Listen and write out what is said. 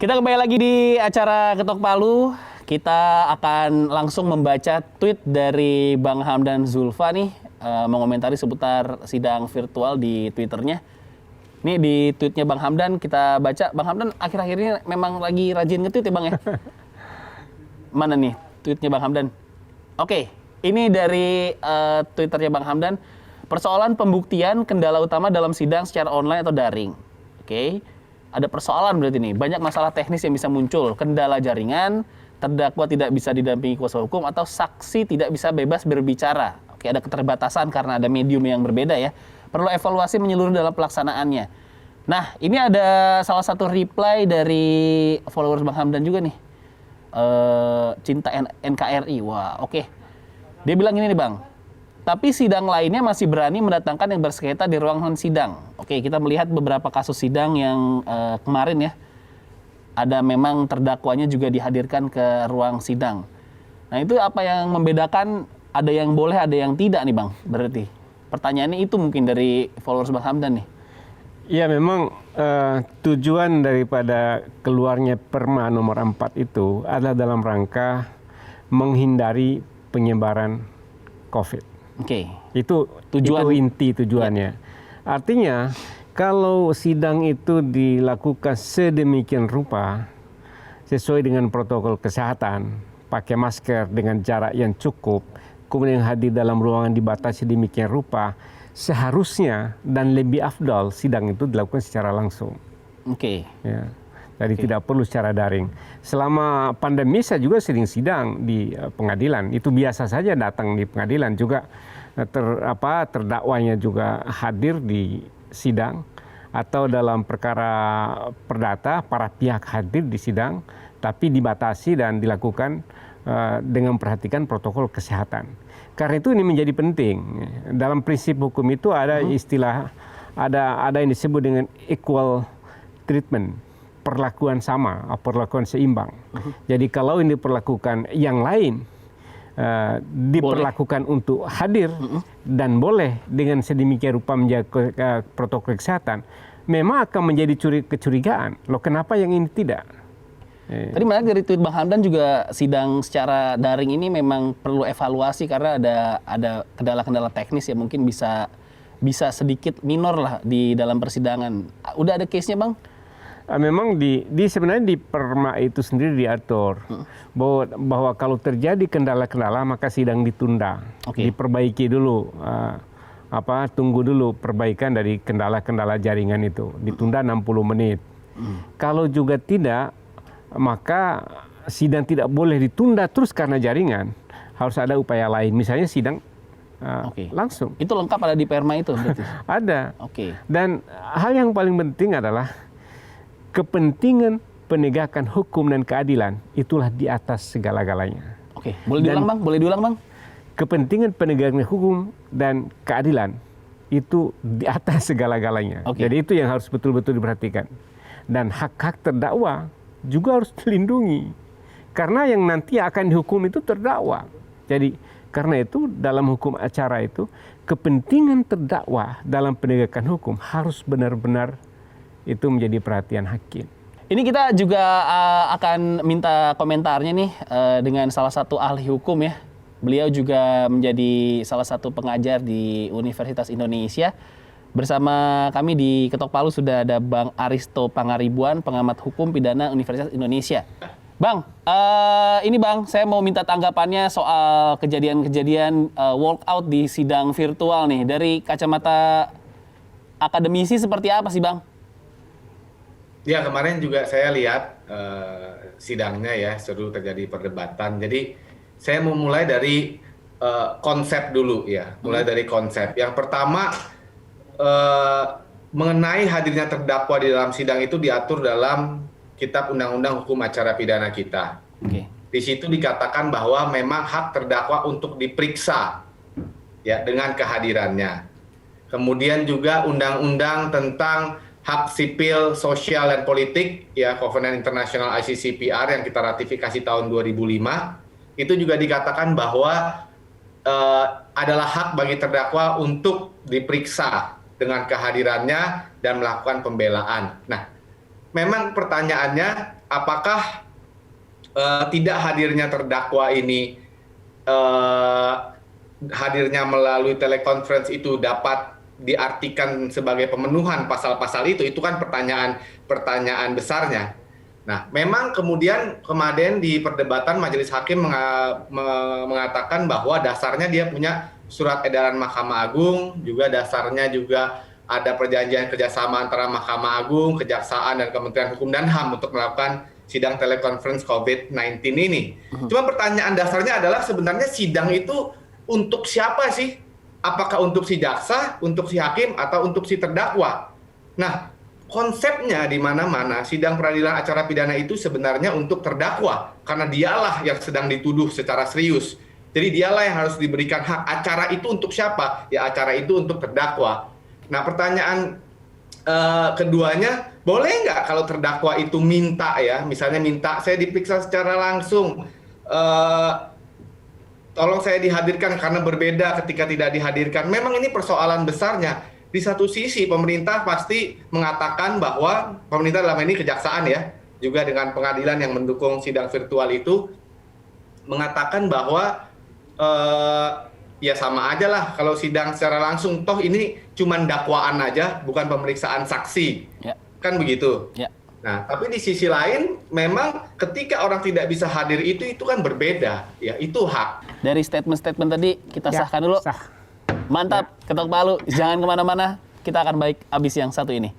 Kita kembali lagi di acara Ketok Palu. Kita akan langsung membaca tweet dari Bang Hamdan Zulfa nih, mengomentari seputar sidang virtual di Twitternya. Nih di tweetnya Bang Hamdan kita baca. Bang Hamdan akhir-akhir ini memang lagi rajin nge-tweet ya Bang ya? Mana nih tweetnya Bang Hamdan? Oke, ini dari Twitternya Bang Hamdan. Persoalan pembuktian kendala utama dalam sidang secara online atau daring. Oke. Ada persoalan berarti nih, banyak masalah teknis yang bisa muncul, kendala jaringan, terdakwa tidak bisa didampingi kuasa hukum, atau saksi tidak bisa bebas berbicara. Oke, ada keterbatasan karena ada medium yang berbeda ya. Perlu evaluasi menyeluruh dalam pelaksanaannya. Nah, ini ada salah satu reply dari followers Bang Hamdan juga nih. Cinta NKRI, wah oke. Dia bilang gini nih Bang, tapi sidang lainnya masih berani mendatangkan yang bersengketa di ruangan sidang. Oke, kita melihat beberapa kasus sidang yang kemarin ya, ada memang terdakwanya juga dihadirkan ke ruang sidang. Nah itu apa yang membedakan, ada yang boleh, ada yang tidak nih Bang, berarti? Pertanyaannya itu mungkin dari followers Bang Hamdan nih. Ya memang tujuan daripada keluarnya Perma nomor 4 itu adalah dalam rangka menghindari penyebaran COVID. Oke. Itu inti tujuannya. Artinya kalau sidang itu dilakukan sedemikian rupa sesuai dengan protokol kesehatan, pakai masker dengan jarak yang cukup, kemudian hadir dalam ruangan dibatasi demikian rupa, seharusnya dan lebih afdal sidang itu dilakukan secara langsung. Oke. Ya. Jadi tidak perlu secara daring. Selama pandemi saya juga sering sidang di pengadilan. Itu biasa saja datang di pengadilan juga terdakwanya juga hadir di sidang atau dalam perkara perdata para pihak hadir di sidang tapi dibatasi dan dilakukan dengan memperhatikan protokol kesehatan. Karena itu ini menjadi penting. Dalam prinsip hukum itu ada istilah ada yang disebut dengan equal treatment. Perlakuan sama, perlakuan seimbang. Jadi kalau ini diperlakukan yang lain, diperlakukan untuk hadir dan boleh dengan sedemikian rupa menjaga protokol kesehatan, memang akan menjadi kecurigaan. Loh kenapa yang ini tidak? Tadi menarik dari tweet Bang Hamdan juga sidang secara daring ini memang perlu evaluasi karena ada kendala-kendala teknis yang mungkin bisa sedikit minor lah di dalam persidangan. Udah ada case-nya Bang? Memang sebenarnya di Perma itu sendiri diatur bahwa kalau terjadi kendala-kendala maka sidang ditunda, diperbaiki dulu, tunggu dulu perbaikan dari kendala-kendala jaringan itu, ditunda 60 menit. Kalau juga tidak, maka sidang tidak boleh ditunda terus karena jaringan, harus ada upaya lain, misalnya sidang langsung. Itu lengkap ada di Perma itu berarti? Ada. Dan hal yang paling penting adalah kepentingan penegakan hukum dan keadilan itulah di atas segala-galanya. Oke, boleh diulang Bang? Kepentingan penegakan hukum dan keadilan itu di atas segala-galanya. Jadi itu yang harus betul-betul diperhatikan. Dan hak-hak terdakwa juga harus dilindungi. Karena yang nanti akan dihukum itu terdakwa. Jadi karena itu dalam hukum acara itu kepentingan terdakwa dalam penegakan hukum harus benar-benar itu menjadi perhatian hakim. Ini kita juga akan minta komentarnya nih dengan salah satu ahli hukum ya. Beliau juga menjadi salah satu pengajar di Universitas Indonesia. Bersama kami di Ketok Palu sudah ada Bang Aristo Pangaribuan, pengamat hukum pidana Universitas Indonesia. Bang, ini Bang, saya mau minta tanggapannya soal kejadian-kejadian walkout di sidang virtual nih. Dari kacamata akademisi seperti apa sih Bang? Ya kemarin juga saya lihat sidangnya ya, seru terjadi perdebatan. Jadi saya mau mulai dari konsep dulu ya, mulai dari konsep. Yang pertama mengenai hadirnya terdakwa di dalam sidang itu diatur dalam Kitab Undang-Undang Hukum Acara Pidana kita. Di situ dikatakan bahwa memang hak terdakwa untuk diperiksa ya dengan kehadirannya. Kemudian juga undang-undang tentang hak sipil, sosial, dan politik, ya Covenant International ICCPR yang kita ratifikasi tahun 2005, itu juga dikatakan bahwa adalah hak bagi terdakwa untuk diperiksa dengan kehadirannya dan melakukan pembelaan. Nah, memang pertanyaannya apakah tidak hadirnya terdakwa ini hadirnya melalui telekonferensi itu dapat diartikan sebagai pemenuhan pasal-pasal itu kan pertanyaan besarnya. Nah, memang kemudian kemarin di perdebatan majelis hakim mengatakan bahwa dasarnya dia punya surat edaran Mahkamah Agung, juga dasarnya juga ada perjanjian kerjasama antara Mahkamah Agung, Kejaksaan, dan Kementerian Hukum dan HAM untuk melakukan sidang telekonferensi COVID-19 ini. Cuma pertanyaan dasarnya adalah sebenarnya sidang itu untuk siapa sih? Apakah untuk si jaksa, untuk si hakim, atau untuk si terdakwa? Nah, konsepnya di mana-mana sidang peradilan acara pidana itu sebenarnya untuk terdakwa karena dialah yang sedang dituduh secara serius. Jadi dialah yang harus diberikan hak. Acara itu untuk siapa? Ya acara itu untuk terdakwa. Nah, pertanyaan keduanya, boleh nggak kalau terdakwa itu minta ya, misalnya minta saya diperiksa secara langsung, tolong saya dihadirkan karena berbeda ketika tidak dihadirkan. Memang ini persoalan besarnya. Di satu sisi pemerintah pasti mengatakan bahwa pemerintah dalam ini kejaksaan ya, juga dengan pengadilan yang mendukung sidang virtual itu mengatakan bahwa ya sama aja lah kalau sidang secara langsung, toh ini cuma dakwaan aja, bukan pemeriksaan saksi, kan begitu. Nah, tapi di sisi lain memang ketika orang tidak bisa hadir itu kan berbeda, ya itu hak. Dari statement-statement tadi kita sahkan dulu. Mantap, ketok palu. Jangan kemana-mana. Kita akan balik abis yang satu ini.